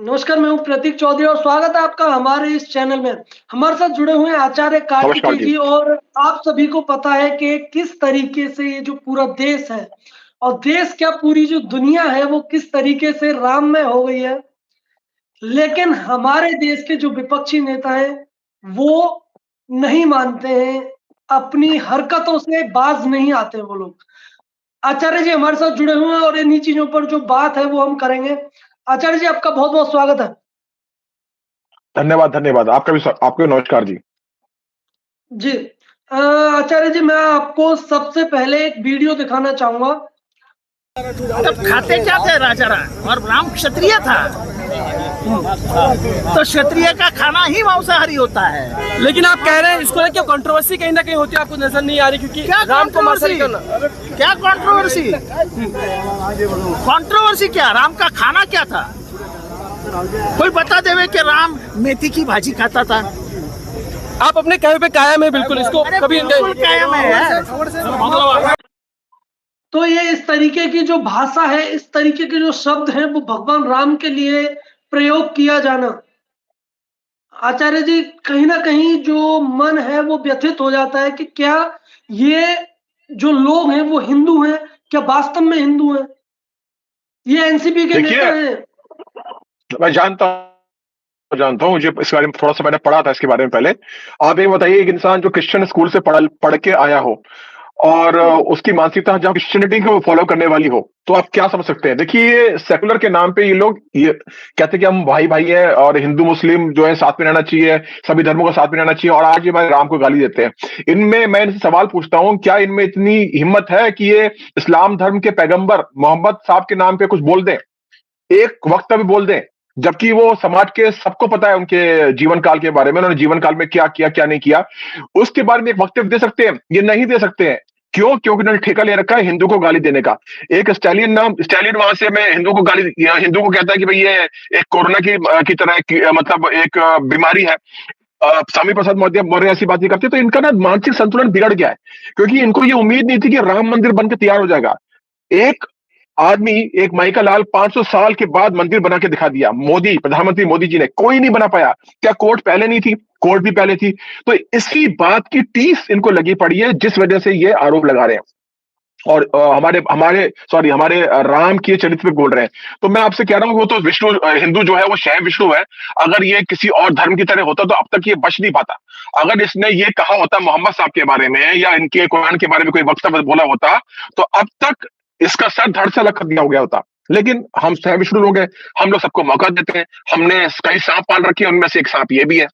नमस्कार, मैं हूँ प्रतीक चौधरी और स्वागत है आपका हमारे इस चैनल में। हमारे साथ जुड़े हुए हैं आचार्य नमस्कार कार्तिकेय जी। जी और आप सभी को पता है कि किस तरीके से ये जो पूरा देश है और देश क्या पूरी जो दुनिया है वो किस तरीके से राममय हो गई है। लेकिन हमारे देश के जो विपक्षी नेता हैं वो नहीं मानते हैं, अपनी हरकतों से बाज नहीं आते वो लोग। आचार्य जी हमारे साथ जुड़े हुए हैं और इन्हीं चीजों पर जो बात है वो हम करेंगे। आचार्य जी आपका बहुत बहुत स्वागत है। धन्यवाद, धन्यवाद। आपको नमस्कार जी। जी। आचार्य जी मैं आपको सबसे पहले एक वीडियो दिखाना चाहूंगा। तब खाते क्या थे राजा राम, और राम क्षत्रिय था। तो क्षत्रिय का खाना ही मांसाहारी होता है। लेकिन आप कह रहे हैं इसको लेकर कंट्रोवर्सी कहीं ना कहीं होती है, आपको नजर नहीं आ रही? क्योंकि क्या राम को कंट्रोवर्सी? क्या कंट्रोवर्सी? कंट्रोवर्सी क्या? राम का खाना क्या था? कोई बता देवे कि राम मेथी की भाजी खाता था। आप अपने कहे पे कायम है बिल्कुल, इसको कभी बिल्कुल कायम है। तो ये इस तरीके की जो भाषा है, इस तरीके के जो शब्द हैं वो भगवान राम के लिए प्रयोग किया जाना, आचार्य जी कहीं ना कहीं जो मन है वो व्यथित हो जाता है कि क्या ये जो लोग हैं वो हिंदू हैं, क्या वास्तव में हिंदू हैं, ये एनसीपी के नेता देखिए, हैं। मैं जानता हूँ, मुझे इस बारे में थोड़ा सा मैंने पढ़ा था इसके बारे में पहले। आप ये बताइए, एक इंसान जो क्रिश्चियन स्कूल से पढ़ के आया हो और उसकी मानसिकता जहाँ क्रिश्चियनिटी को फॉलो करने वाली हो, तो आप क्या समझ सकते हैं? देखिए, ये सेकुलर के नाम पे ये लोग ये कहते हैं कि हम भाई भाई हैं और हिंदू मुस्लिम जो है साथ में रहना चाहिए, सभी धर्मों का साथ में रहना चाहिए, और आज ये भाई राम को गाली देते हैं। इनमें मैं इनसे सवाल पूछता हूँ, क्या इनमें इतनी हिम्मत है कि ये इस्लाम धर्म के पैगंबर मोहम्मद साहब के नाम पे कुछ बोल दें, एक वक्तव्य बोल दें, जबकि वो समाज के सबको पता है उनके जीवन काल के बारे में, उन्होंने जीवन काल में क्या किया क्या नहीं किया, उसके बारे में एक वक्तव्य दे सकते हैं? ये नहीं दे सकते हैं। क्यों? क्योंकि उन्होंने ठेका ले रखा है हिंदू को गाली देने का। एक स्टैलिन वहां से मैं हिंदू को कहता है कि भाई ये एक कोरोना की तरह मतलब एक बीमारी है। स्वामी प्रसाद मौर्य ऐसी बातें करते, तो इनका ना मानसिक संतुलन बिगड़ गया है, क्योंकि इनको ये उम्मीद नहीं थी कि राम मंदिर बनकर तैयार हो जाएगा। एक आदमी, एक माइका लाल 500 साल के बाद मंदिर बना के दिखा दिया। प्रधानमंत्री मोदी जी ने, कोई नहीं बना पाया। क्या कोर्ट पहले नहीं थी? कोर्ट भी पहले थी। तो इसी बात की टीस इनको लगी पड़ी है, जिस वजह से ये आरोप लगा रहे हैं और हमारे राम के चरित्र पे बोल रहे हैं। तो मैं आपसे कह रहा हूं, वो तो विष्णु हिंदू जो है वो शैव विष्णु है। अगर ये किसी और धर्म की तरह होता तो अब तक ये बच नहीं पाता। अगर इसने ये कहा होता मोहम्मद साहब के बारे में या इनके कुरान के बारे में कोई वक्तव्य बोला होता, तो अब तक इसका सर धड़ से अलग कर दिया हो गया होता। लेकिन हम शैव विष्णु लोग हैं, हम लोग सबको मौका देते हैं। हमने कई सांप पाल रखे हैं, उनमें से एक सांप ये भी है।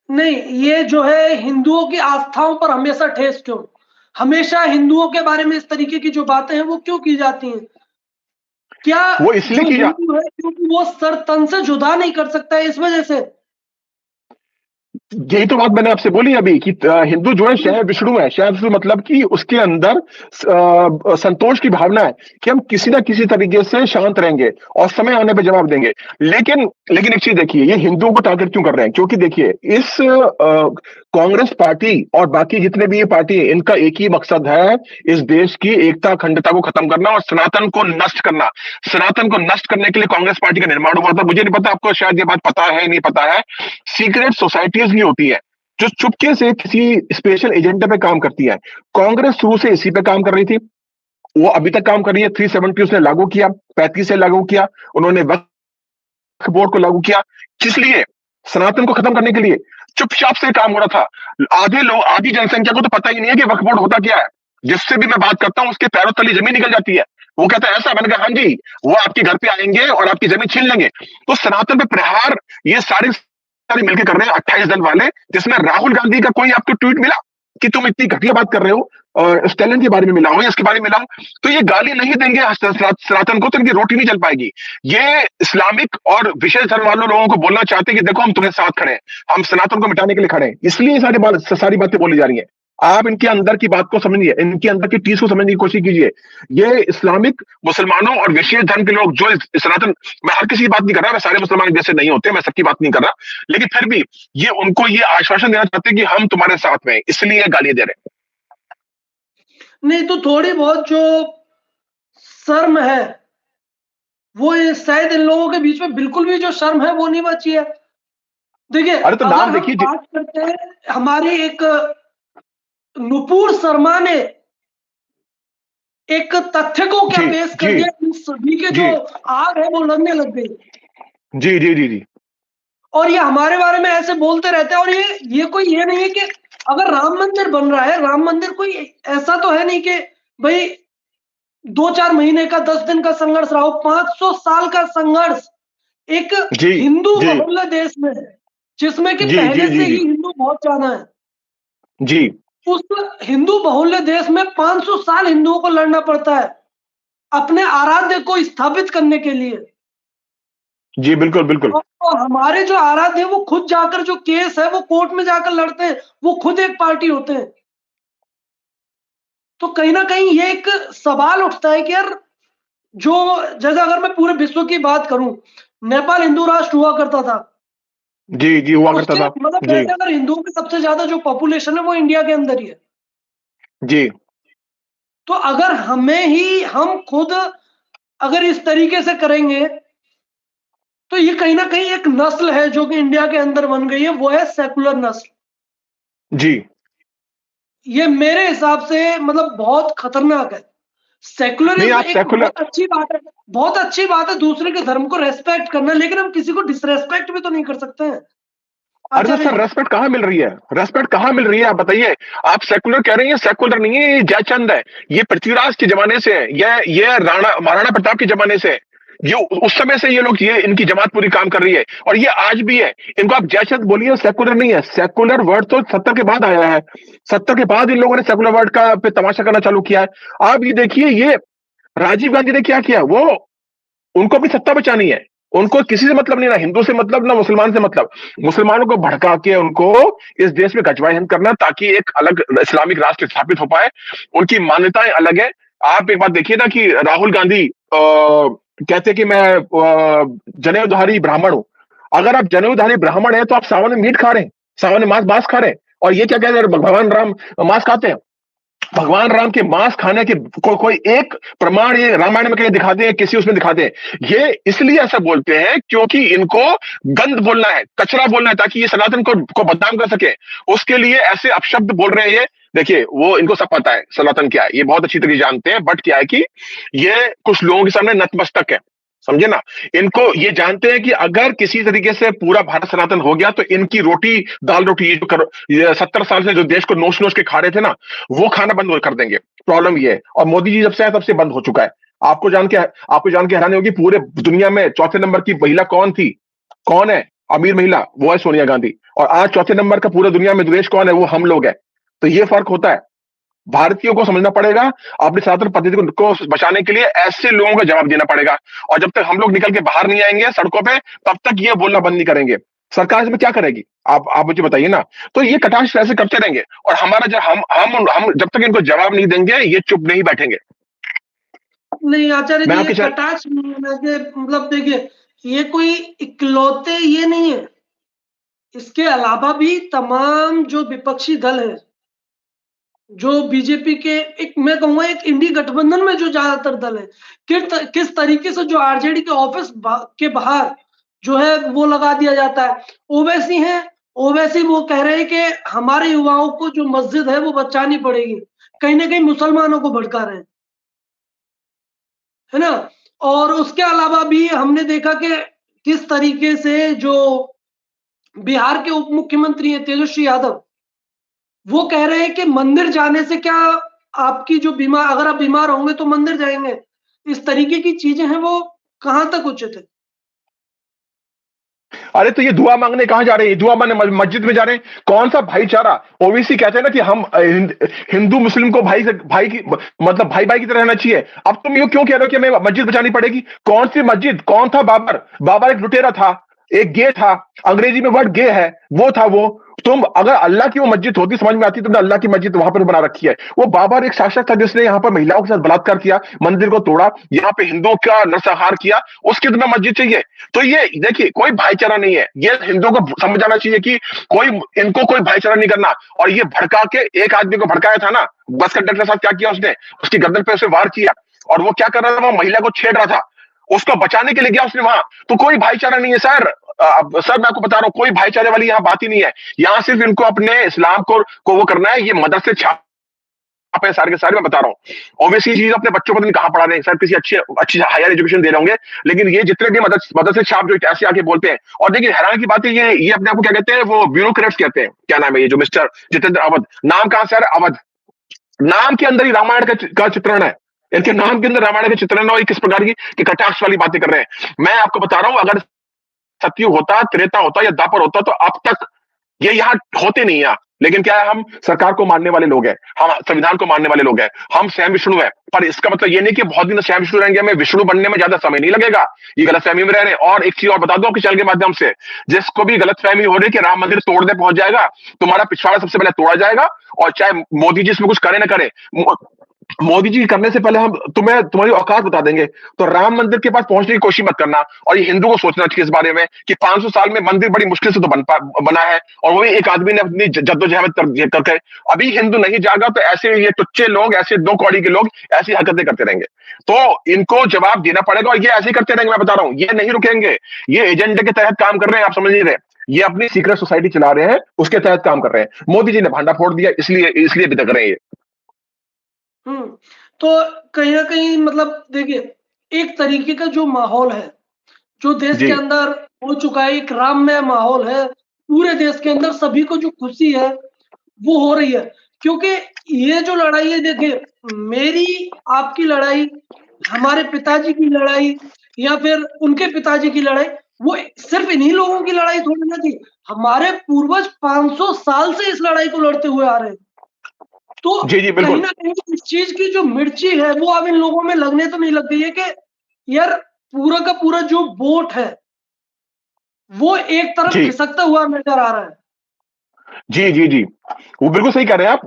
नहीं, ये जो है हिंदुओं की आस्थाओं पर हमेशा ठेस क्यों, हमेशा हिंदुओं के बारे में इस तरीके की जो बातें हैं वो क्यों की जाती हैं? क्या वो इसलिए जो की हिंदू है क्योंकि वो सर तन से जुदा नहीं कर सकता है, इस वजह से? यही तो बात मैंने आपसे बोली अभी कि हिंदू जो है शैव विष्णु है। शैव विष्णु मतलब कि उसके अंदर संतोष की भावना है कि हम किसी ना किसी तरीके से शांत रहेंगे और समय आने पे जवाब देंगे। लेकिन लेकिन एक चीज देखिए, ये हिंदुओं को टारगेट क्यों कर रहे हैं? क्योंकि देखिए, इस कांग्रेस पार्टी और बाकी जितने भी ये पार्टी है, इनका एक ही मकसद है, इस देश की एकता अखंडता को खत्म करना और सनातन को नष्ट करना। सनातन को नष्ट करने के लिए कांग्रेस पार्टी का निर्माण हुआ था। मुझे नहीं पता, आपको शायद ये बात पता है नहीं पता है, सीक्रेट सोसाइटीज भी होती है जो चुपके से किसी स्पेशल एजेंडा पे काम करती है। कांग्रेस शुरू से इसी पे काम कर रही थी, वो अभी तक काम कर रही है। 370 उसने लागू किया, 35 से लागू किया, उन्होंने वक्फ बोर्ड को लागू किया। किस लिए? सनातन को खत्म करने के लिए। चुपचाप से काम हो रहा था। आधी जनसंख्या को तो पता ही नहीं है कि वक्फ बोर्ड होता क्या है। जिससे भी मैं बात करता हूं उसके पैरों तले जमीन निकल जाती है। वो कहता है ऐसा, मैंने कहा हाँ जी, वो आपके घर पे आएंगे और आपकी जमीन छीन लेंगे। तो सनातन पे प्रहार ये सारे मिलकर कर रहे हैं 28 दल वाले, जिसमें राहुल गांधी का कोई आपको ट्वीट मिला कि तुम इतनी घटिया बात कर रहे हो, स्टैलिन के बारे में मिला हो या इसके बारे में मिला हो, तो ये गाली नहीं देंगे सनातन को तो इनकी रोटी नहीं चल पाएगी। ये इस्लामिक और विशेष धर्म वालों लोगों को बोलना चाहते हैं कि देखो हम तुम्हें साथ खड़े हैं, हम सनातन को मिटाने के लिए खड़े हैं। इसलिए ये सारी बातें बोली जा रही है। आप इनके अंदर की बात को समझिए, इनके अंदर की चीज को समझने की कोशिश कीजिए। ये इस्लामिक मुसलमानों और विशेष धर्म के लोग जो सनातन, मैं हर किसी की बात नहीं कर रहा, मैं सारे मुसलमान जैसे नहीं होते, मैं सबकी बात नहीं कर रहा, लेकिन फिर भी ये उनको ये आश्वासन देना चाहते हैं कि हम तुम्हारे साथ में हैं, इसलिए गाली दे रहे हैं। नहीं तो थोड़ी बहुत जो शर्म है वो शायद इन लोगों के बीच में बिल्कुल भी जो शर्म है वो नहीं बची है। देखिए, अरे तो अगर नाम हम देखिए बात करते हैं, हमारी एक नुपुर शर्मा ने एक तथ्य को क्या जी पेश कर जी दिया, इन सभी के जो जी आग है वो लगने लग गई। जी जी जी जी और ये हमारे बारे में ऐसे बोलते रहते हैं, और ये कोई ये नहीं है कि अगर राम मंदिर बन रहा है, राम मंदिर कोई ऐसा तो है नहीं कि भाई 2-4 महीने का 10 दिन का संघर्ष रहा हो, 500 साल का संघर्ष एक जी हिंदू जी बहुल्य देश में है, जिसमें कि जी जी पहले जी से ही जी हिंदू बहुत ज्यादा है। जी उस हिंदू बहुल्य देश में 500 साल हिंदुओं को लड़ना पड़ता है अपने आराध्य को स्थापित करने के लिए। जी बिल्कुल बिल्कुल। और हमारे जो आराध्य है वो खुद जाकर जो केस है वो कोर्ट में जाकर लड़ते हैं, वो खुद एक पार्टी होते हैं। तो कहीं ना कहीं ये एक सवाल उठता है कि यार, जो जैसे अगर मैं पूरे विश्व की बात करूं, नेपाल हिंदू राष्ट्र हुआ करता था, जी जी हुआ करता उसके था। मतलब जी वैसे अगर हिंदुओं की सबसे ज्यादा जो पॉपुलेशन है वो इंडिया के अंदर ही है। जी तो अगर हम खुद अगर इस तरीके से करेंगे, तो ये कहीं ना कहीं एक नस्ल है जो कि इंडिया के अंदर बन गई है, वो है सेकुलर नस्ल। जी ये मेरे हिसाब से मतलब बहुत खतरनाक है। नहीं सेकुलरिज्म आप एक सेकुलर। बहुत अच्छी बात है, बहुत अच्छी बात है दूसरे के धर्म को रेस्पेक्ट करना, लेकिन हम किसी को डिसरेस्पेक्ट भी तो नहीं कर सकते हैं अरे तो आचार्य सर जी। रेस्पेक्ट कहाँ मिल रही है? रेस्पेक्ट कहाँ मिल रही है आप बताइए। आप सेकुलर कह रही हैं, सेकुलर नहीं है, ये जयचंद है। ये पृथ्वीराज के जमाने से है, ये राणा महाराणा प्रताप के जमाने से है। ये उस समय से ये लोग, ये इनकी जमात पूरी काम कर रही है और ये आज भी है। इनको आप जयचंद बोलिए, सेकुलर नहीं है। सेकुलर वर्ड तो 70 के बाद आया है। 70 के बाद इन लोगों ने सेकुलर वर्ड का पे तमाशा करना चालू किया है। आप ये देखिए, ये राजीव गांधी ने क्या किया, वो उनको अपनी सत्ता बचानी है। उनको किसी से मतलब नहीं, ना हिंदू से मतलब, ना मुसलमान से मतलब। मुसलमानों को भड़का के उनको इस देश में गजबाहिंद करना, ताकि एक अलग इस्लामिक राष्ट्र स्थापित हो पाए। उनकी मान्यताएं अलग है। आप एक बात देखिए ना कि राहुल गांधी कहते कि मैं जनेऊधारी ब्राह्मण हूं। अगर आप जनेऊधारी ब्राह्मण है तो आप सावन में मीट खा रहे हैं, सावन में मांस खा रहे हैं। और ये क्या कहते हैं, भगवान राम मांस खाते हैं? भगवान राम के मांस खाने के कोई एक प्रमाण ये रामायण में कहीं दिखाते हैं, किसी उसमें दिखाते हैं? ये इसलिए ऐसा बोलते हैं क्योंकि इनको गंद बोलना है, कचरा बोलना है, ताकि ये सनातन को बदनाम कर सके। उसके लिए ऐसे अपशब्द बोल रहे हैं ये। देखिए, वो इनको सब पता है सनातन क्या है, ये बहुत अच्छी तरीके जानते हैं। बट क्या है कि ये कुछ लोगों के सामने नतमस्तक है, समझे ना। इनको ये जानते हैं कि अगर किसी तरीके से पूरा भारत सनातन हो गया तो इनकी रोटी, दाल रोटी, ये 70 साल से जो देश को नोच नोच के खा रहे थे ना, वो खाना बंद कर देंगे। प्रॉब्लम ये है, और मोदी जी जब से आए तब से बंद हो चुका है। आपको जान के हैरानी होगी, पूरे दुनिया में चौथे नंबर की महिला कौन थी? कौन है अमीर महिला? वो है सोनिया गांधी। और आज चौथे नंबर का पूरे दुनिया में देश कौन है? वो हम लोग है। तो ये फर्क होता है। भारतीयों को समझना पड़ेगा, अपनी सनातन पद्धति को बचाने के लिए ऐसे लोगों का जवाब देना पड़ेगा। और जब तक हम लोग निकल के बाहर नहीं आएंगे सड़कों पे, तब तक ये बोलना बंद नहीं करेंगे। सरकार इसमें क्या करेगी? आप मुझे बताइए ना। तो ये कटाक्ष ऐसे करते रहेंगे, और हमारा जब हम जब तक इनको जवाब नहीं देंगे, ये चुप नहीं बैठेंगे। नहीं आचार्य मैं जी, ये आपके कटाक्ष नहीं है वैसे, मतलब देखिए, ये कोई इकलौते ये नहीं है, इसके अलावा भी तमाम जो विपक्षी दल है, जो बीजेपी के, एक मैं कहूंगा एक इंडी गठबंधन में जो ज्यादातर दल है, किस तरीके से जो आरजेडी के ऑफिस के बाहर जो है वो लगा दिया जाता है। ओवैसी हैं, ओवैसी वो कह रहे हैं कि हमारे युवाओं को जो मस्जिद है वो बचानी पड़ेगी, कहीं ना कहीं मुसलमानों को भड़का रहे हैं, है ना। और उसके अलावा भी हमने देखा कि किस तरीके से जो बिहार के उप मुख्यमंत्री हैं तेजस्वी यादव, वो कह रहे हैं कि मंदिर जाने से क्या, आपकी जो बीमार, अगर आप बीमार होंगे तो मंदिर जाएंगे। इस तरीके की चीजें हैं, वो कहां तक उचित है? अरे तो ये दुआ मांगने कहां जा रहे हैं? दुआ मांगने मस्जिद में जा रहे हैं? कौन सा भाईचारा? ओबीसी कहते हैं ना कि हम हिंदू मुस्लिम को भाई की मतलब भाई भाई की तरह रहना चाहिए। अब तुम ये क्यों कह रहे हो कि हमें मस्जिद बचानी पड़ेगी? कौन सी मस्जिद? कौन था बाबर? बाबर एक लुटेरा था, एक गे था। अंग्रेजी में वर्ड गे है, वो था वो। तुम अगर अल्लाह की वो मस्जिद होती, समझ में आती, तुमने अल्लाह की मस्जिद वहां पर बना रखी है। वो बाबर एक शासक था जिसने यहाँ पर महिलाओं के साथ बलात्कार किया, मंदिर को तोड़ा, यहाँ पे हिंदुओं का नरसंहार किया। उसकी तुम्हें मस्जिद चाहिए? तो ये देखिए, कोई भाईचारा नहीं है। ये हिंदुओं को समझ आना चाहिए कि इनको कोई भाईचारा नहीं करना। और ये भड़का के, एक आदमी को भड़काया था ना, बस कंडक्टर के साथ क्या किया उसने? उसकी गर्दन पे उसे वार किया, और वो क्या कर रहा था? वो महिला को छेड़ रहा था। उसको बचाने के लिए गया उसने वहां। तो कोई भाईचारा नहीं है सर। सर मैं आपको बता रहा हूं, कोई भाईचारे वाली यहाँ बात ही नहीं है। यहाँ सिर्फ इनको अपने इस्लाम को वो करना है। ये मदरसे छाप है सारे के सारे, मैं बता रहा हूँ। ऑब्वियसली चीज अपने बच्चों को कहाँ पढ़ा रहे हैं सर, किसी अच्छी हायर एजुकेशन दे रहे होंगे, लेकिन ये जितने भी मदरसे छाप जो ऐसे आके बोलते हैं। और देखिए हैरान की बात है, ये अपने आप को क्या कहते हैं, वो ब्यूरोक्रेट्स कहते हैं। क्या नाम है ये जो मिस्टर जितेंद्र अवध, नाम कहां से है अवध, नाम के अंदर ही रामायण का चित्रण है। इनके नाम के अंदर रामायण का चित्रण है। किस प्रकार की कटाक्ष वाली बातें कर रहे हैं। मैं आपको बता रहा हूं, अगर सतयुग होता, त्रेता होता या द्वापर होता तो अब तक ये यहाँ होते नहीं है। लेकिन क्या है, हम सरकार को मानने वाले लोग हैं, हम संविधान को मानने वाले लोग हैं, हम स्वयं विष्णु हैं। पर इसका मतलब ये नहीं कि बहुत दिन स्वयं विष्णु रहेंगे, हमें विष्णु बनने में ज्यादा समय नहीं लगेगा। ये गलतफहमी में रह रहे हैं। और एक चीज और बता दो आपके चैनल के माध्यम से, जिसको भी गलतफहमी हो रही है कि राम मंदिर तोड़ने पहुंच जाएगा, तुम्हारा पिछवाड़ा सबसे पहले तोड़ा जाएगा। और चाहे मोदी जी इसमें कुछ करे ना करे, मोदी जी करने से पहले हम तुम्हारी औकात बता देंगे। तो राम मंदिर के पास पहुंचने की कोशिश मत करना। और ये हिंदू को सोचना चाहिए इस बारे में कि 500 साल में मंदिर बड़ी मुश्किल से तो बना है, और वो भी एक आदमी ने अपनी जद्दोजहद करके। अभी हिंदू नहीं जागा तो ऐसे ये टुच्चे लोग, ऐसे दो कौड़ी के लोग ऐसी हरकतें करते रहेंगे। तो इनको जवाब देना पड़ेगा, और ये ऐसे ही करते रहेंगे। मैं बता रहा हूँ, ये नहीं रुकेंगे। ये एजेंडे के तहत काम कर रहे हैं, आप समझ नहीं रहे। ये अपनी सीक्रेट सोसाइटी चला रहे हैं, उसके तहत काम कर रहे हैं। मोदी जी ने भांडा फोड़ दिया, इसलिए भी कर रहे हैं ये। तो कहीं ना कहीं मतलब देखिए, एक तरीके का जो माहौल है, जो देश के अंदर हो चुका है, एक राममय माहौल है। पूरे देश के अंदर सभी को जो खुशी है वो हो रही है। क्योंकि ये जो लड़ाई है, देखिए, मेरी आपकी लड़ाई, हमारे पिताजी की लड़ाई, या फिर उनके पिताजी की लड़ाई, वो सिर्फ इन्हीं लोगों की लड़ाई थोड़ी ना थी। हमारे पूर्वज 500 साल से इस लड़ाई को लड़ते हुए आ रहे हैं। तो जी कहीं ना कहीं इस चीज की जो मिर्ची है वो अब इन लोगों में लगने तो नहीं लग गई है कि यार पूरा का पूरा जो वोट है वो एक तरफ खिसकता हुआ नजर आ रहा है। जी, वो बिल्कुल सही कह रहे हैं आप।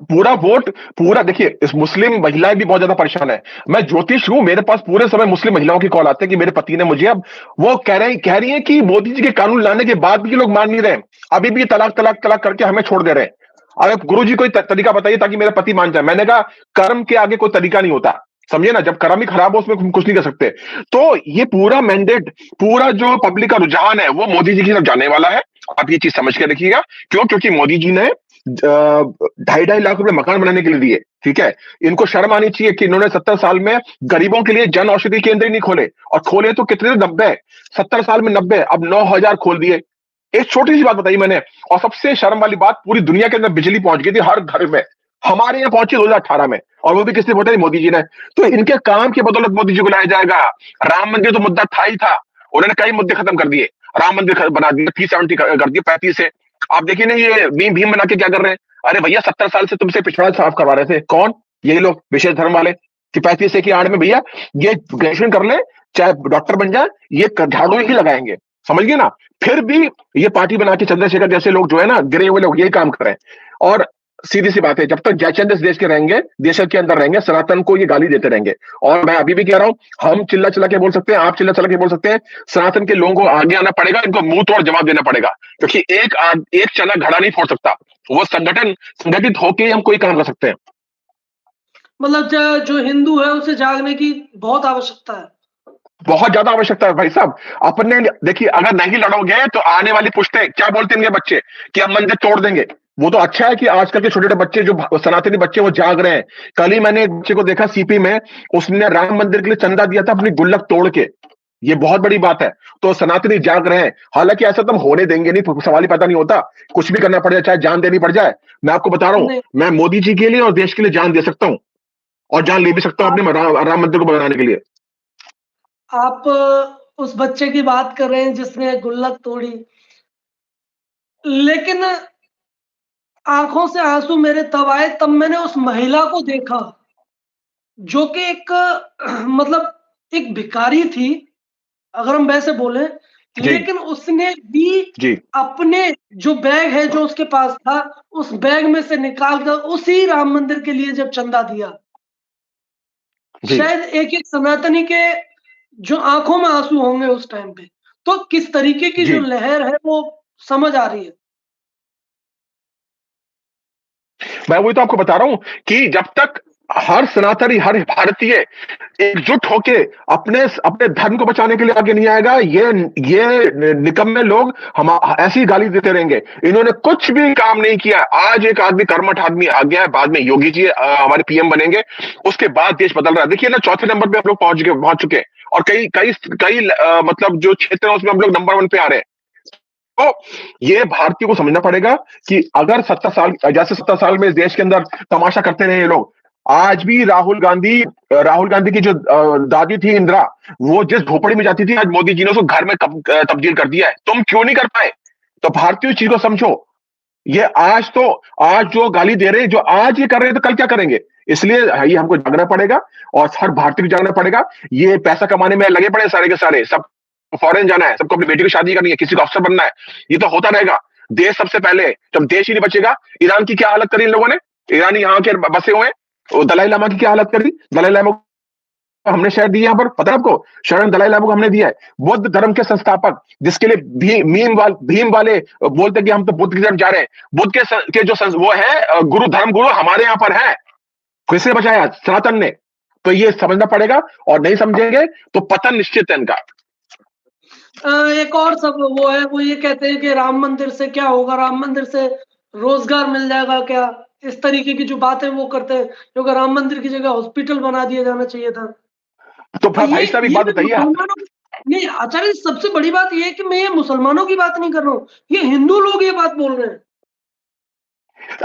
पूरा देखिए, इस मुस्लिम महिलाएं भी बहुत ज्यादा परेशान है। मैं ज्योतिष हूं, मेरे पास पूरे समय मुस्लिम महिलाओं की कॉल आते हैं कि मेरे पति ने मुझे, अब वो कह रही हैं कि मोदी जी के कानून लाने के बाद भी ये लोग मान नहीं रहे, अभी भी तलाक करके हमें छोड़ दे रहे हैं। अब गुरु जी कोई तरीका बताइए ताकि मेरा पति मान जाए। मैंने कहा कर्म के आगे कोई तरीका नहीं होता, समझे ना। जब कर्म ही खराब हो उसमें कुछ नहीं कर सकते। तो ये पूरा मैंडेट, पूरा जो पब्लिक का रुझान है वो मोदी जी की तरफ जाने वाला है। आप ये चीज समझ के रखिएगा। क्योंकि मोदी जी ने 2.5 लाख रुपए मकान बनाने के लिए दिए। ठीक है, इनको शर्म आनी चाहिए कि इन्होंने 70 साल में गरीबों के लिए जन औषधि केंद्र ही नहीं खोले, और खोले तो कितने, 90। 70 साल में 90, अब 9,000 खोल दिए। एक छोटी सी बात बताई मैंने, और सबसे शर्म वाली बात, पूरी दुनिया के अंदर बिजली पहुंच गई थी हर घर में। हमारे यहाँ पहुंची 2018 में, और वो भी किसने बताई, मोदी जी ने। तो इनके काम की बदौलत मोदी जी को लाया जाएगा। राम मंदिर तो मुद्दा था ही था, उन्होंने कई मुद्दे खत्म कर दिए। राम मंदिर बना दिया, 370 कर दिया 35 से। आप देखिए ना, ये भीम बना के क्या कर रहे हैं। अरे भैया, 70 साल से तुमसे पिछड़ा साफ करवा रहे थे कौन, यही लोग विशेष धर्म वाले, कि 35 से की आड़ में भैया ये ग्रेजुएशन कर ले, चाहे डॉक्टर बन जाए, ये झाड़ू ही लगाएंगे, समझ गए ना। फिर भी ये पार्टी बना के चंद्रशेखर जैसे लोग जो है ना, गिरे हुए लोग, यही काम कर रहे हैं। और सीधी सी बात है, जब तक जयचंद इस देश के रहेंगे, देश के अंदर रहेंगे, सनातन को ये गाली देते रहेंगे। और मैं अभी भी कह रहा हूं, हम चिल्ला चिल्ला के बोल सकते हैं, आप चिल्ला चिल्ला के बोल सकते हैं, सनातन के लोगों को आगे आना पड़ेगा, इनको मुंह तोड़ जवाब देना पड़ेगा। क्योंकि एक चना घड़ा नहीं फोड़ सकता, वो संगठित होके हम कोई काम कर सकते हैं। मतलब जो हिंदू है उसे जागने की बहुत आवश्यकता है, बहुत ज्यादा आवश्यकता है भाई साहब। अपने देखिए, अगर नहीं लड़ोगे तो आने वाली पुश्ते क्या बोलते हैं बच्चे, कि हम मंदिर तोड़ देंगे। वो तो अच्छा है कि आजकल के छोटे छोटे बच्चे, जो सनातनी बच्चे, वो जाग रहे हैं। कल ही मैंने एक बच्चे को देखा सीपी में, उसने राम मंदिर के लिए चंदा दिया था अपनी गुल्लक तोड़ के। ये बहुत बड़ी बात है। तो सनातनी जाग रहे हैं। हालांकि ऐसा तो हम होने देंगे नहीं, सवाल ही पता नहीं होता, कुछ भी करना पड़ जाए, चाहे जान देनी पड़ जाए। मैं आपको बता रहा हूं, मैं मोदी जी के लिए और देश के लिए जान दे सकता हूं, और जान ले भी सकता हूं अपने राम मंदिर को बनाने के लिए। आप उस बच्चे की बात कर रहे हैं जिसने गुल्लक तोड़ी, लेकिन आंखों से आंसू मेरे तब आए तब मैंने उस महिला को देखा जो कि एक मतलब एक भिखारी थी, अगर हम वैसे बोले, लेकिन उसने भी अपने जो बैग है जो उसके पास था, उस बैग में से निकाल कर उसी राम मंदिर के लिए जब चंदा दिया, शायद एक एक सनातनी के जो आंखों में आंसू होंगे उस टाइम पे। तो किस तरीके की जो लहर है वो समझ आ रही है। मैं वही तो आपको बता रहा हूं कि जब तक हर सनातनी, हर भारतीय एकजुट होके अपने अपने धर्म को बचाने के लिए आगे नहीं आएगा। ये निकम्मे लोग हम ऐसी गाली देते रहेंगे। इन्होंने कुछ भी काम नहीं किया। आज एक आदमी कर्मठ आदमी आ गया है, बाद में योगी जी हमारे पीएम बनेंगे, उसके बाद देश बदल रहा है। देखिए ना, चौथे नंबर पे हम लोग पहुंच चुके हैं, और कई कई कई मतलब जो क्षेत्र है उसमें हम लोग नंबर 1 पे आ रहे हैं। तो ये भारतीयों को समझना पड़ेगा कि अगर 70 साल, जैसे 70 साल में इस देश के अंदर तमाशा करते रहे ये लोग, आज भी राहुल गांधी की जो दादी थी इंदिरा, वो जिस झोपड़ी में जाती थी, आज मोदी जी ने उसको घर में तब्दील कर दिया है। तुम क्यों नहीं कर पाए? तो भारतीय चीज को समझो। ये आज जो गाली दे रहे हैं, जो आज ये कर रहे हैं, तो कल क्या करेंगे? इसलिए ये हमको जागना पड़ेगा, और हर भारतीय को जागना पड़ेगा। ये पैसा कमाने में लगे पड़े सारे के सारे, सब फॉरेन जाना है, सबको अपनी बेटी की शादी करनी है, किसी को अफसर बनना है, ये तो होता रहेगा। देश सबसे पहले, जब देश ही नहीं बचेगा। ईरान की क्या हालत करी इन लोगों ने? ईरानी यहाँ के बसे हुए हैं। दलाई लामा की क्या हालत करी? दलाई लामा को हमने शहर दिया, यहाँ पर पता है आपको, शरण दलाई लामा को हमने दिया है। बुद्ध धर्म के संस्थापक, जिसके लिए भीम वाले बोलते कि हम तो बुद्ध की तरफ जा रहे हैं। बुद्ध के जो वो है गुरु, धर्म गुरु हमारे यहाँ पर है। किसने बचाया? सनातन ने। तो ये समझना पड़ेगा, और नहीं समझेंगे तो पतन निश्चित है इनका। एक और सब वो है, वो ये कहते हैं कि राम मंदिर से क्या होगा, राम मंदिर से रोजगार मिल जाएगा क्या, इस तरीके की जो बातें वो करते हैं, क्योंकि राम मंदिर की जगह हॉस्पिटल बना दिया जाना चाहिए था। तो भाई साहब एक बात बताइए। नहीं आचार्य, सबसे बड़ी बात ये है कि मैं ये मुसलमानों की बात नहीं कर रहा हूँ, ये हिंदू लोग ये बात बोल रहे हैं।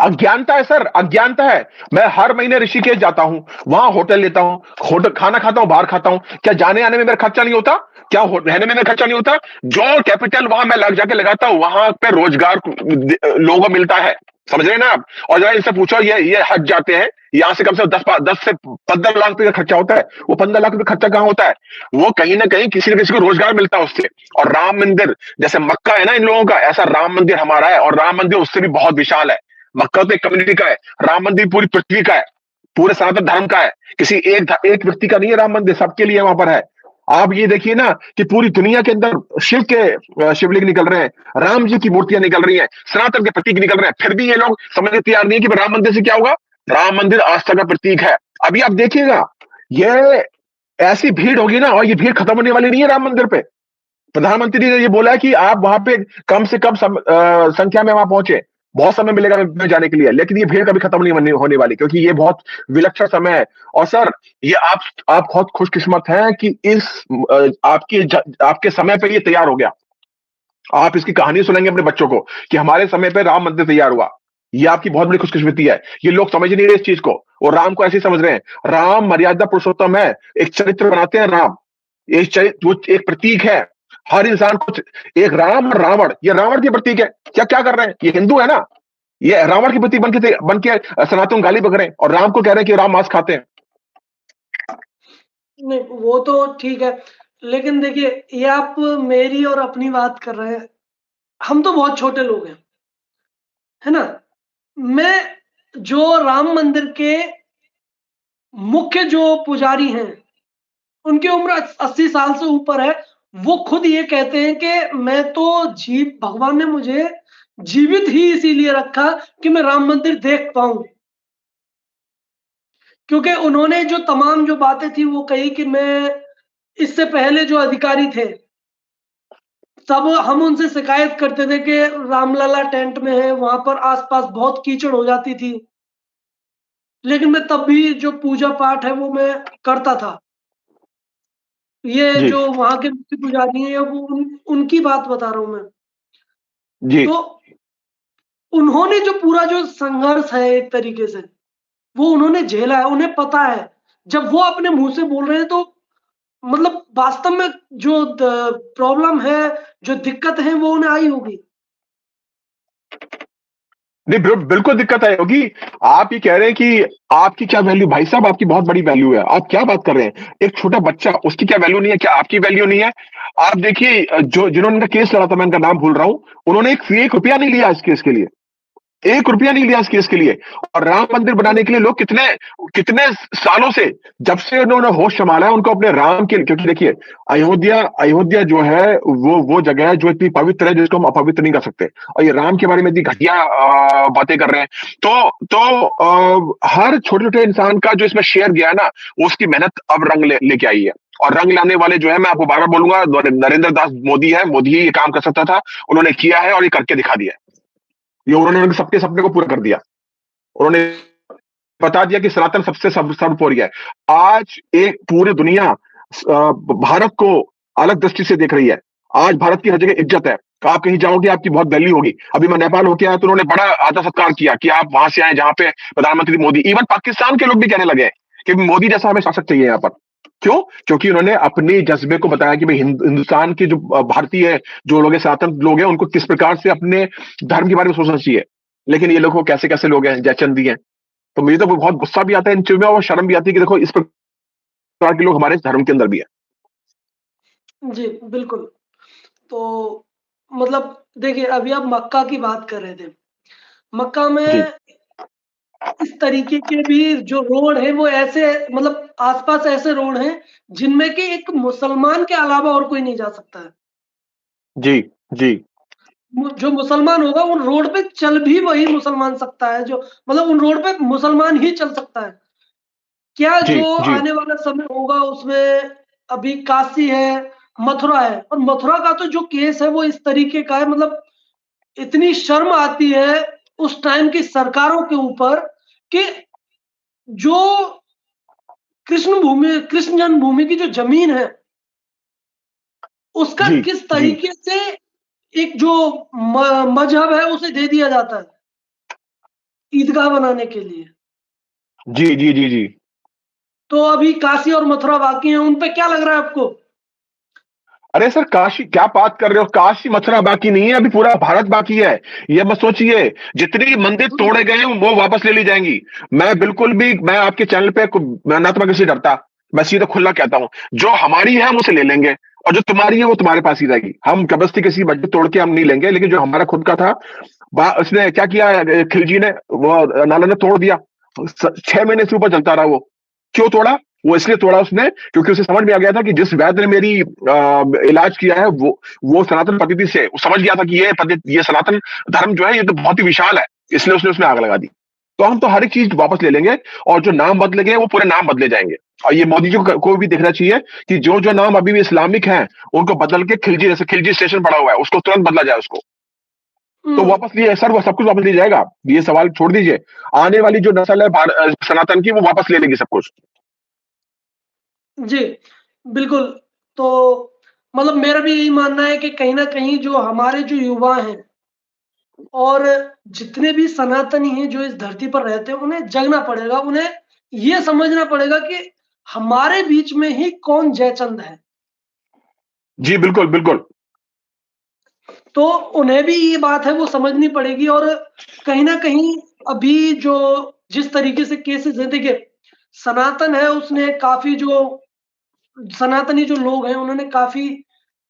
अज्ञानता है सर, अज्ञानता है। मैं हर महीने ऋषिकेश जाता हूं, वहां होटल लेता हूं, होटल खाना खाता हूं, बाहर खाता हूं। क्या जाने आने में मेरा खर्चा नहीं होता? क्या रहने में मेरा खर्चा नहीं होता? जो कैपिटल वहां मैं जाके लगाता हूं, वहां पे रोजगार लोगों को मिलता है। समझ रहे हैं ना आप? और जरा इनसे पूछो, ये हज जाते हैं, यहाँ से कम से कम 10 से 15 लाख रुपए का खर्चा होता है। वो 15 लाख रुपए खर्चा कहाँ होता है? वो कहीं ना कहीं किसी न किसी को रोजगार मिलता है उससे। और राम मंदिर, जैसे मक्का है ना इन लोगों का, ऐसा राम मंदिर हमारा है, और राम मंदिर उससे भी बहुत विशाल है। मक्का तो एक कम्युनिटी का है, राम मंदिर पूरी पृथ्वी का है, पूरे सनातन धर्म का है। किसी एक व्यक्ति का नहीं है राम मंदिर, सबके लिए वहां पर है। आप ये देखिए ना कि पूरी दुनिया के अंदर शिव के शिवलिंग निकल रहे हैं, राम जी की मूर्तियां निकल रही हैं, सनातन के प्रतीक निकल रहे हैं। फिर भी ये लोग समझने तैयार नहीं है कि राम मंदिर से क्या होगा। राम मंदिर आस्था का प्रतीक है। अभी आप देखिएगा, ये ऐसी भीड़ होगी ना, और ये भीड़ खत्म होने वाली नहीं है राम मंदिर पे। प्रधानमंत्री ने ये बोला है कि आप वहां पे कम से कम संख्या में वहां पहुंचे, बहुत समय मिलेगा में जाने के लिए, लेकिन ये भीड़ कभी खत्म नहीं होने वाली, क्योंकि ये बहुत विलक्षण समय है। और सर, ये आप बहुत खुशकिस्मत हैं कि इस आपके समय पे ये तैयार हो गया। आप इसकी कहानी सुनेंगे अपने बच्चों को कि हमारे समय पे राम मंदिर तैयार हुआ। ये आपकी बहुत बड़ी खुशकिस्मती है। ये लोग समझ नहीं रहे इस चीज को, और राम को ऐसे ही समझ रहे हैं। राम मर्यादा पुरुषोत्तम है, एक चरित्र बनाते हैं राम, एक चरित्र, वो एक प्रतीक है। हर इंसान कुछ, एक राम और रावण, ये रावण की प्रतीक है। क्या क्या कर रहे हैं? ये हिंदू है ना, ये रावण की प्रतीक बन के सनातन गाली बक रहे हैं, और राम को कह रहे हैं कि राम मांस खाते हैं। नहीं वो तो ठीक है, लेकिन देखिए, ये आप मेरी और अपनी बात कर रहे हैं, हम तो बहुत छोटे लोग हैं, है ना। मैं जो राम मंदिर के मुख्य जो पुजारी हैं, उनकी उम्र 80 साल से ऊपर है। वो खुद ये कहते हैं कि मैं तो भगवान ने मुझे जीवित ही इसीलिए रखा कि मैं राम मंदिर देख पाऊं, क्योंकि उन्होंने जो तमाम जो बातें थी वो कही कि मैं, इससे पहले जो अधिकारी थे, तब हम उनसे शिकायत करते थे कि रामलला टेंट में है, वहां पर आसपास बहुत कीचड़ हो जाती थी, लेकिन मैं तब भी जो पूजा पाठ है वो मैं करता था। ये जी जो वहां के मुख्य पुजारी हैं, वो उनकी बात बता रहा हूं मैं। जी तो उन्होंने जो पूरा जो संघर्ष है एक तरीके से, वो उन्होंने झेला है, उन्हें पता है। जब वो अपने मुंह से बोल रहे हैं, तो मतलब वास्तव में जो प्रॉब्लम है, जो दिक्कत है, वो उन्हें आई होगी। नहीं, बिल्कुल दिक्कत आई होगी। आप ये कह रहे हैं कि आपकी क्या वैल्यू? भाई साहब, आपकी बहुत बड़ी वैल्यू है। आप क्या बात कर रहे हैं? एक छोटा बच्चा, उसकी क्या वैल्यू नहीं है? क्या आपकी वैल्यू नहीं है? आप देखिए, जो जिन्होंने केस लड़ा था, मैं उनका नाम भूल रहा हूं, उन्होंने एक रुपया नहीं लिया इस केस के लिए। 1 रुपया नहीं लिया इस केस के लिए। और राम मंदिर बनाने के लिए लोग कितने कितने सालों से, जब से उन्होंने होश संभाला है, उनको अपने राम के, क्योंकि देखिए अयोध्या अयोध्या जो है वो जगह है जो इतनी पवित्र है जिसको हम अपवित्र नहीं कर सकते। और ये राम के बारे में इतनी घटिया बातें कर रहे हैं। हर छोटे छोटे इंसान का जो इसमें शेयर गया ना, उसकी मेहनत अब रंग लेके आई है। और रंग लाने वाले जो है, मैं आपको बार बार बोलूंगा, नरेंद्र दास मोदी है। मोदी ही ये काम कर सकता था, उन्होंने किया है और ये करके दिखा दिया है। ये उन्होंने सबके सपने को पूरा कर दिया। उन्होंने बता दिया कि सनातन सबसे सर्वोपरि है। आज एक पूरी दुनिया भारत को अलग दृष्टि से देख रही है। आज भारत की हर जगह इज्जत है। आप कहीं जाओगे आपकी बहुत वैल्यू होगी। अभी मैं नेपाल होके आया तो उन्होंने बड़ा आदर सत्कार किया कि आप वहां से आए जहां पे प्रधानमंत्री मोदी, इवन पाकिस्तान के लोग भी कहने लगे कि मोदी जैसा हमें शासक चाहिए यहाँ पर। क्यों? क्योंकि उन्होंने अपने जज्बे को बताया कि भाई हिंदुस्तान के जो भारतीय जो लोग हैं, सनातन लोग हैं, उनको किस प्रकार से अपने धर्म के बारे में सोचना चाहिए। लेकिन ये लोग कैसे कैसे लोग हैं, जयचंदी हैं। तो मुझे तो बहुत गुस्सा भी आता है इन चीजों में, और शर्म भी आती है कि देखो इस प्रकार के लोग हमारे धर्म के अंदर भी है। जी, बिल्कुल। तो मतलब देखिए, अभी आप मक्का की बात कर रहे थे। मक्का में इस तरीके के भी जो रोड है वो ऐसे, मतलब आसपास ऐसे रोड हैं जिनमें कि एक मुसलमान के अलावा और कोई नहीं जा सकता है। जी, जी। जो मुसलमान होगा उन रोड पे चल भी वही मुसलमान सकता है, जो मतलब उन रोड पे मुसलमान ही चल सकता है। क्या जी, जो जी। आने वाला समय होगा उसमें, अभी काशी है, मथुरा है, और मथुरा का तो जो केस है वो इस तरीके का है, मतलब इतनी शर्म आती है उस टाइम की सरकारों के ऊपर कि जो कृष्ण जन्मभूमि की जो जमीन है उसका जी, किस जी। तरीके से एक जो मजहब है उसे दे दिया जाता है ईदगाह बनाने के लिए। जी, जी, जी, जी। तो अभी काशी और मथुरा बाकी हैं, उन पे क्या लग रहा है आपको? अरे सर, काशी क्या बात कर रहे हो? काशी मथुरा बाकी नहीं है, अभी पूरा भारत बाकी है। ये मत सोचिए, जितनी मंदिर तोड़े गए हैं वो वापस ले ली जाएंगी। मैं आपके चैनल पे ना तो मैं किसी डरता, मैं सीधा खुला कहता हूं, जो हमारी है हम उसे ले लेंगे, और जो तुम्हारी है वो तुम्हारे पास ही रहेगी। हम जबरदस्ती किसी मस्जिद तोड़ के हम नहीं लेंगे, लेकिन जो हमारा खुद का था, उसने क्या किया, खिलजी ने वो नाला ने तोड़ दिया। 6 महीने से ऊपर चलता रहा वो। क्यों तोड़ा? वो इसलिए तोड़ा उसने क्योंकि उसे समझ में आ गया था कि जिस वैद्य ने मेरी इलाज किया है वो सनातन पद्धति से, वो समझ गया था कि ये सनातन धर्म जो है ये तो बहुत ही विशाल है, इसलिए उसने उसमें आग लगा दी। तो हम तो हर एक चीज वापस ले लेंगे, और जो नाम बदले गए वो पूरे नाम बदले जाएंगे। और ये मोदी जी को भी देखना चाहिए कि जो जो नाम अभी भी इस्लामिक हैं उनको बदल के खिलजी, जैसे खिलजी स्टेशन पड़ा हुआ है उसको तुरंत बदला जाए उसको। तो वापस लिए सर, वो सब कुछ वापस ले जाएगा। ये सवाल छोड़ दीजिए, आने वाली जो नस्ल है सनातन की, वो वापस ले लेगी सब कुछ। जी, बिल्कुल। तो मतलब मेरा भी यही मानना है कि कहीं न कहीं जो हमारे जो युवा हैं और जितने भी सनातनी हैं जो इस धरती पर रहते हैं, उन्हें जगना पड़ेगा। उन्हें ये समझना पड़ेगा कि हमारे बीच में ही कौन जयचंद है। जी, बिल्कुल, बिल्कुल। तो उन्हें भी ये बात है वो समझनी पड़ेगी, और कहीं न कहीं अभी जो जिस तरीके से केसेज़ हैं, देखिए सनातन है, उसने काफ़ी जो सनातनी जो लोग हैं उन्होंने काफ़ी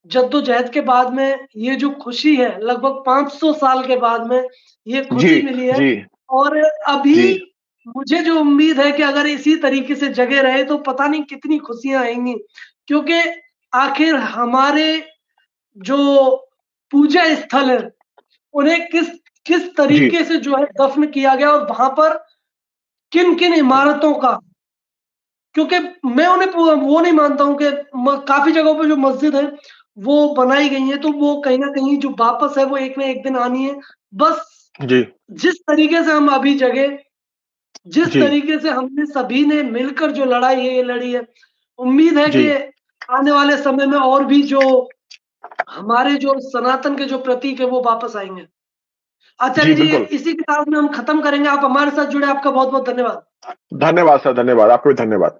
जद्दोजहद के बाद में ये जो खुशी है, लगभग 500 साल के बाद में ये जी, खुशी मिली है। जी, और अभी जी। मुझे जो उम्मीद है कि अगर इसी तरीके से जगे रहे तो पता नहीं कितनी खुशियाँ आएँगी। क्योंकि आखिर हमारे जो पूजा स्थल है, उन्हें किस किस जी, तरीके से जो है दफ़्न किया गया, और वहाँ पर किन-किन इमारतों का, क्योंकि मैं उन्हें वो नहीं मानता हूँ कि काफ़ी जगहों पे जो मस्जिद है, वो बनाई गई है, तो वो कहीं न कहीं जो वापस है वो एक ना एक दिन आनी है। बस जी, जिस तरीके से हम अभी जगे, जिस जी, तरीके से हमने सभी ने मिलकर जो लड़ाई है ये लड़ी है, उम्मीद है जी, कि आने वाले समय में और भी जो हमारे जो सनातन के जो प्रतीक है वो वापस आएँगे। जी, आचार्य जी, बिल्कुल। इसी के साथ में हम खत्म करेंगे। आप हमारे साथ जुड़े, आपका बहुत-बहुत धन्यवाद। धन्यवाद सर, धन्यवाद। आपको भी धन्यवाद।